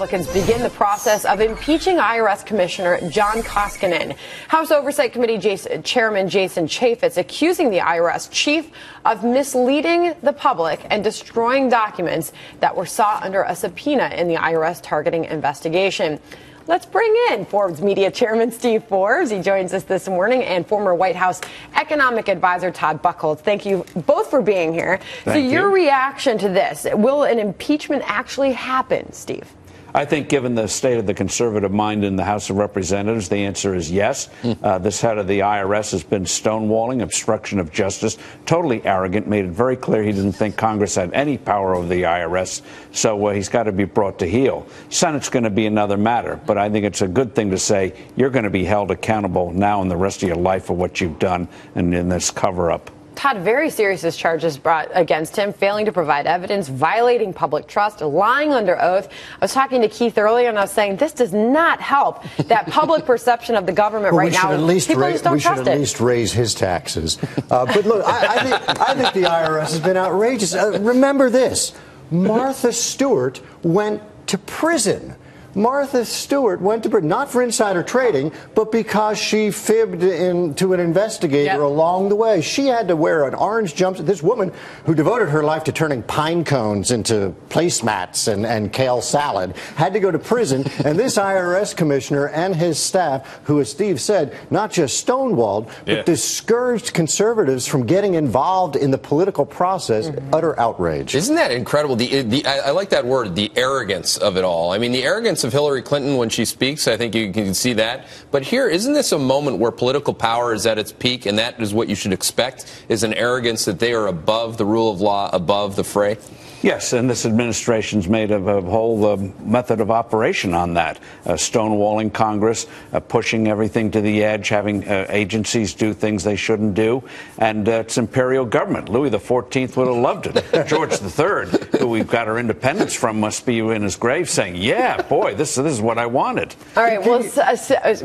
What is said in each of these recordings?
Republicans begin the process of impeaching IRS Commissioner John Koskinen. House Oversight Committee Chairman Jason Chaffetz accusing the IRS chief of misleading the public and destroying documents that were sought under a subpoena in the IRS targeting investigation. Let's bring in Forbes Media Chairman Steve Forbes. He joins us this morning, and former White House economic advisor Todd Buchholz. Thank you both for being here. So your reaction to this, will an impeachment actually happen, Steve? I think given the state of the conservative mind in the House of Representatives, the answer is yes. This head of the IRS has been stonewalling, obstruction of justice, totally arrogant, made it very clear he didn't think Congress had any power over the IRS, so he's got to be brought to heel. Senate's going to be another matter, but I think it's a good thing to say you're going to be held accountable now and the rest of your life for what you've done and in this cover-up. Todd, very serious charges brought against him, failing to provide evidence, violating public trust, lying under oath. I was talking to Keith earlier, and I was saying this does not help that public perception of the government right now. We should at least raise his taxes. But look, I think the IRS has been outrageous. Remember this. Martha Stewart went to prison. Martha Stewart went to prison, not for insider trading, but because she fibbed to an investigator along the way. She had to wear an orange jumpsuit. This woman who devoted her life to turning pine cones into placemats and kale salad had to go to prison. And this IRS commissioner and his staff, who, as Steve said, not just stonewalled, but discouraged conservatives from getting involved in the political process, utter outrage. Isn't that incredible? I like that word, the arrogance of it all. I mean, the arrogance of Hillary Clinton when she speaks, I think you can see that. But here, isn't this a moment where political power is at its peak, and that is what you should expect, is an arrogance that they are above the rule of law, above the fray? Yes, and this administration's made a whole method of operation on that. Stonewalling Congress, pushing everything to the edge, having agencies do things they shouldn't do. And it's imperial government. Louis XIV would have loved it. George III, who we've got our independence from, must be in his grave saying, yeah, boy, this is what I wanted. All right, well,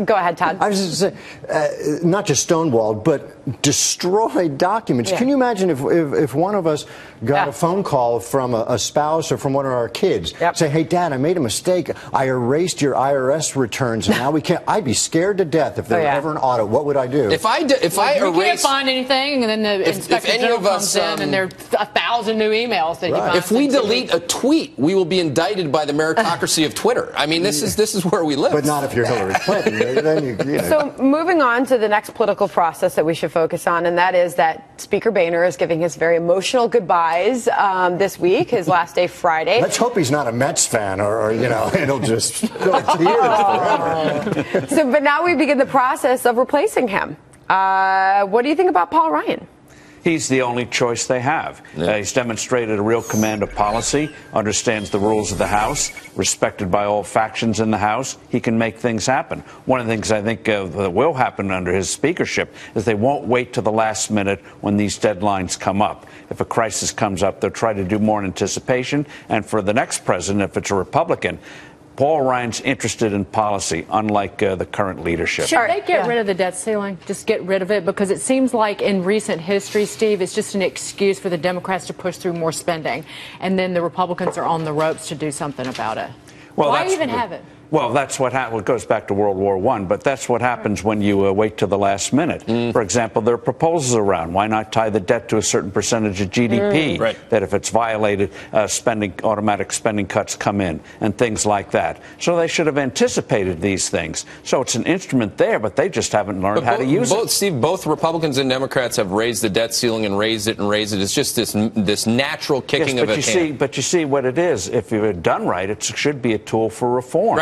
go ahead, Todd. I was just saying, not just stonewalled, but destroyed documents. Can you imagine if one of us got a phone call from a spouse or from one of our kids, say, hey, Dad, I made a mistake. I erased your IRS returns, and now we can't. I'd be scared to death if there were ever an audit. What would I do? You can't find anything, and then the inspector general comes in, and there are 1,000 new emails that you find. If we delete a tweet, we will be indicted by the meritocracy of Twitter. I mean, this is where we live. But not if you're Hillary Clinton. Then you know. So moving on to the next political process that we should focus on, and that is that Speaker Boehner is giving his very emotional goodbyes this week, his last day Friday. Let's hope he's not a Mets fan, or it'll just go to tears forever. So, but now we begin the process of replacing him. What do you think about Paul Ryan? He's the only choice they have. He's demonstrated a real command of policy, understands the rules of the House, respected by all factions in the House. He can make things happen. One of the things I think that will happen under his speakership is they won't wait to the last minute when these deadlines come up. If a crisis comes up, they'll try to do more in anticipation. And for the next president, if it's a Republican, Paul Ryan's interested in policy, unlike the current leadership. Should they get rid of the debt ceiling? Just get rid of it? Because it seems like in recent history, Steve, it's just an excuse for the Democrats to push through more spending. And then the Republicans are on the ropes to do something about it. Well, why even have it? Well, that's what happens. It goes back to World War I, but that's what happens when you wait to the last minute. For example, there are proposals around. Why not tie the debt to a certain percentage of GDP? That if it's violated, automatic spending cuts come in and things like that. So they should have anticipated these things. So it's an instrument there, but they just haven't learned how to use it. Steve, both Republicans and Democrats have raised the debt ceiling and raised it and raised it. It's just this natural kicking of a can. But you see what it is. If you're done right, it should be a tool for reform.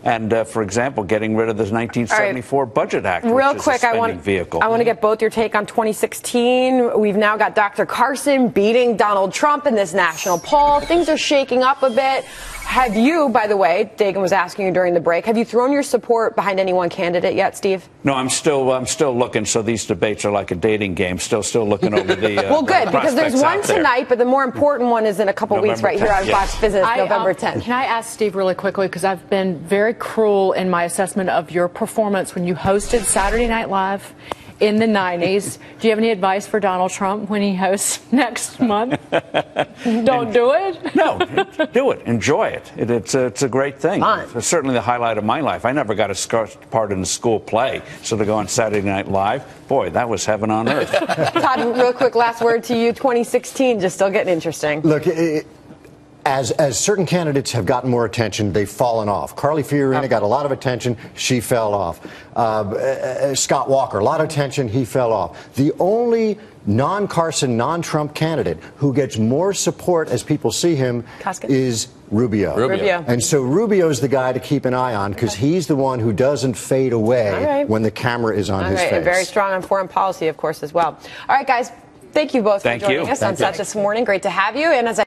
And, for example, getting rid of the 1974 Budget Act, real which quick, is a spending vehicle. I want to get both your take on 2016. We've now got Dr. Carson beating Donald Trump in this national poll. Things are shaking up a bit. Have you, by the way, Dagen was asking you during the break, have you thrown your support behind any one candidate yet, Steve? No, I'm still looking. So these debates are like a dating game. Still looking over the. Well, good, because there's one tonight, but the more important one is in a couple weeks right here on Fox Business, November 10th. Can I ask Steve really quickly, because I've been very cruel in my assessment of your performance when you hosted Saturday Night Live in the 90s. Do you have any advice for Donald Trump when he hosts next month? Don't do it? No, do it. Enjoy it. It's a great thing. Fun. It's certainly the highlight of my life. I never got a part in a school play, so to go on Saturday Night Live, boy, that was heaven on earth. Todd, real quick last word to you. 2016 just still getting interesting. Look, as certain candidates have gotten more attention, they've fallen off. Carly Fiorina got a lot of attention. She fell off. Scott Walker, a lot of attention. He fell off. The only non-Carson, non-Trump candidate who gets more support as people see him is Rubio. And so Rubio's the guy to keep an eye on because he's the one who doesn't fade away when the camera is on his face. And very strong on foreign policy, of course, as well. All right, guys. Thank you both for joining us on Set This Morning. Great to have you. And as I